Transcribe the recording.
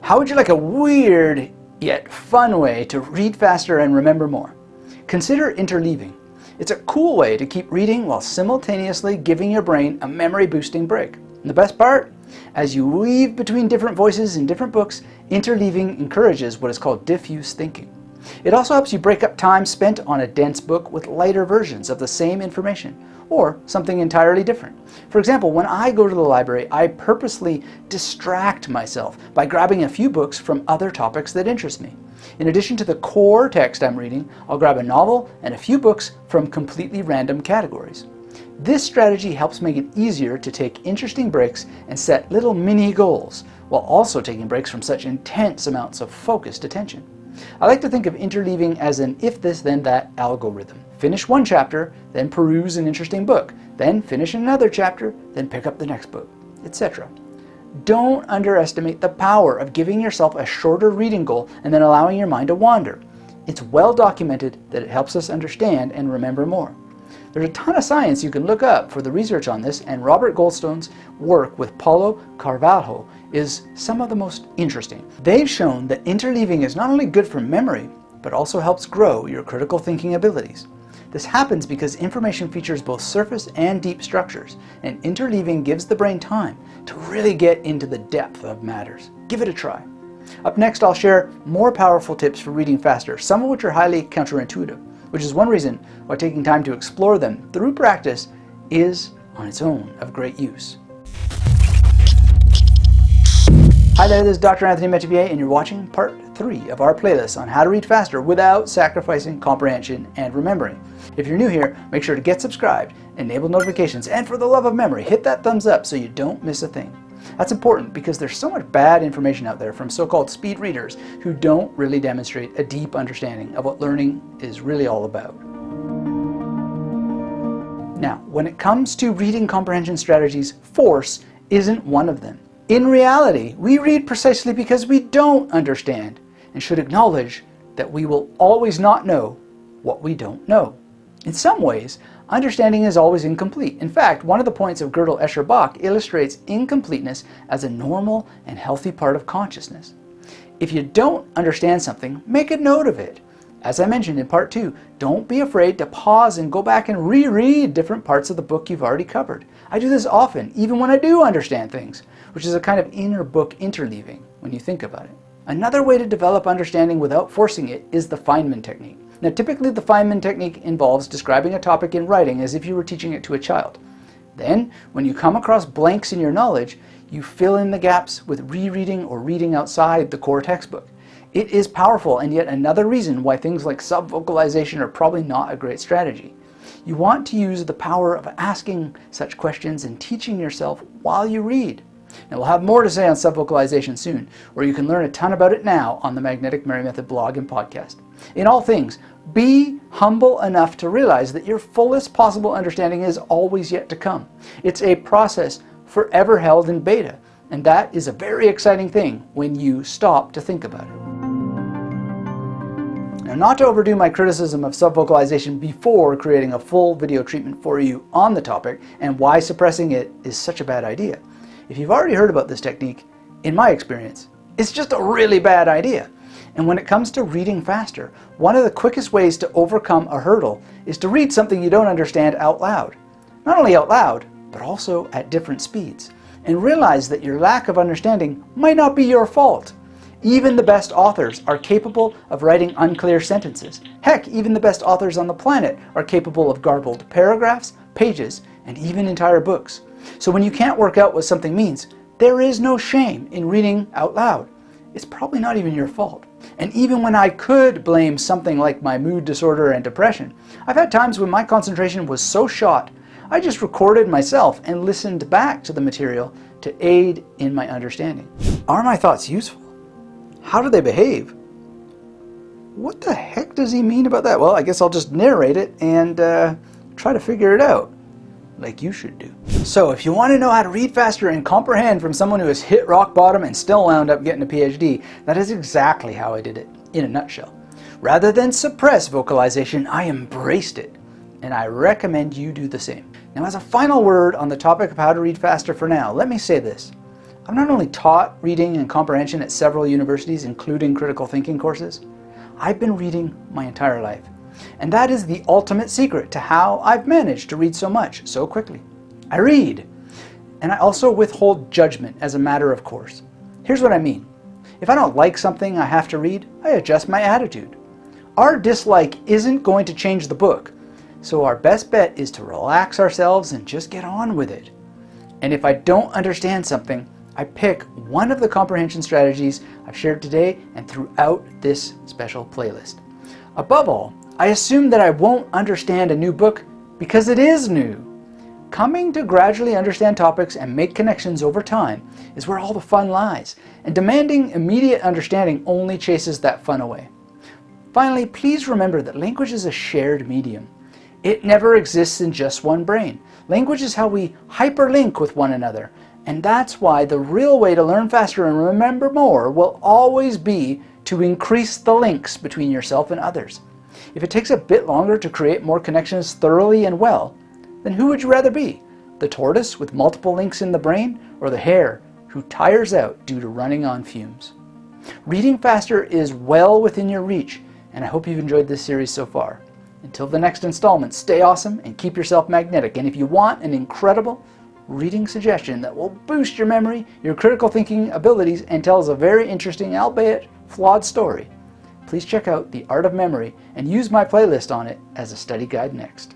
How would you like a weird yet fun way to read faster and remember more? Consider interleaving. It's a cool way to keep reading while simultaneously giving your brain a memory-boosting break. And the best part? As you weave between different voices in different books, interleaving encourages what is called diffuse thinking. It also helps you break up time spent on a dense book with lighter versions of the same information, or something entirely different. For example, when I go to the library, I purposely distract myself by grabbing a few books from other topics that interest me. In addition to the core text I'm reading, I'll grab a novel and a few books from completely random categories. This strategy helps make it easier to take interesting breaks and set little mini goals, while also taking breaks from such intense amounts of focused attention. I like to think of interleaving as an if this then that algorithm. Finish one chapter, then peruse an interesting book, then finish another chapter, then pick up the next book, etc. Don't underestimate the power of giving yourself a shorter reading goal and then allowing your mind to wander. It's well documented that it helps us understand and remember more. There's a ton of science you can look up for the research on this, and Robert Goldstone's work with Paulo Carvalho is some of the most interesting. They've shown that interleaving is not only good for memory, but also helps grow your critical thinking abilities. This happens because information features both surface and deep structures, and interleaving gives the brain time to really get into the depth of matters. Give it a try. Up next, I'll share more powerful tips for reading faster, some of which are highly counterintuitive, which is one reason why taking time to explore them through practice is, on its own, of great use. Hi there, this is Dr. Anthony Metivier, and you're watching part 3 of our playlist on how to read faster without sacrificing comprehension and remembering. If you're new here, make sure to get subscribed, enable notifications, and for the love of memory, hit that thumbs up so you don't miss a thing. That's important because there's so much bad information out there from so-called speed readers who don't really demonstrate a deep understanding of what learning is really all about. Now, when it comes to reading comprehension strategies, force isn't one of them. In reality, we read precisely because we don't understand and should acknowledge that we will always not know what we don't know. In some ways, understanding is always incomplete. In fact, one of the points of Gödel Escher Bach illustrates incompleteness as a normal and healthy part of consciousness. If you don't understand something, make a note of it. As I mentioned in part 2, don't be afraid to pause and go back and reread different parts of the book you've already covered. I do this often, even when I do understand things, which is a kind of inner book interleaving when you think about it. Another way to develop understanding without forcing it is the Feynman technique. Now, typically the Feynman technique involves describing a topic in writing as if you were teaching it to a child. Then, when you come across blanks in your knowledge, you fill in the gaps with rereading or reading outside the core textbook. It is powerful, and yet another reason why things like sub-vocalization are probably not a great strategy. You want to use the power of asking such questions and teaching yourself while you read. Now, we'll have more to say on sub-vocalization soon, or you can learn a ton about it now on the Magnetic Memory Method blog and podcast. In all things, be humble enough to realize that your fullest possible understanding is always yet to come. It's a process forever held in beta, and that is a very exciting thing when you stop to think about it. Now, not to overdo my criticism of sub-vocalization before creating a full video treatment for you on the topic and why suppressing it is such a bad idea. If you've already heard about this technique, in my experience, it's just a really bad idea. And when it comes to reading faster, one of the quickest ways to overcome a hurdle is to read something you don't understand out loud. Not only out loud, but also at different speeds. And realize that your lack of understanding might not be your fault. Even the best authors are capable of writing unclear sentences. Heck, even the best authors on the planet are capable of garbled paragraphs, pages, and even entire books. So when you can't work out what something means, there is no shame in reading out loud. It's probably not even your fault. And even when I could blame something like my mood disorder and depression, I've had times when my concentration was so shot, I just recorded myself and listened back to the material to aid in my understanding. Are my thoughts useful? How do they behave? What the heck does he mean about that? Well, I guess I'll just narrate it and try to figure it out, like you should do. So if you want to know how to read faster and comprehend from someone who has hit rock bottom and still wound up getting a PhD, that is exactly how I did it, in a nutshell. Rather than suppress vocalization, I embraced it, and I recommend you do the same. Now, as a final word on the topic of how to read faster for now, let me say this. I've not only taught reading and comprehension at several universities, including critical thinking courses, I've been reading my entire life. And that is the ultimate secret to how I've managed to read so much so quickly. I read, and I also withhold judgment as a matter of course. Here's what I mean. If I don't like something I have to read, I adjust my attitude. Our dislike isn't going to change the book, so our best bet is to relax ourselves and just get on with it. And if I don't understand something, I pick one of the comprehension strategies I've shared today and throughout this special playlist. Above all, I assume that I won't understand a new book because it is new. Coming to gradually understand topics and make connections over time is where all the fun lies, and demanding immediate understanding only chases that fun away. Finally, please remember that language is a shared medium. It never exists in just one brain. Language is how we hyperlink with one another, and that's why the real way to learn faster and remember more will always be to increase the links between yourself and others. If it takes a bit longer to create more connections thoroughly and well, then who would you rather be? The tortoise with multiple links in the brain, or the hare who tires out due to running on fumes? Reading faster is well within your reach, and I hope you've enjoyed this series so far. Until the next installment, stay awesome and keep yourself magnetic. And if you want an incredible reading suggestion that will boost your memory, your critical thinking abilities, and tells a very interesting, albeit flawed story, please check out The Art of Memory and use my playlist on it as a study guide next.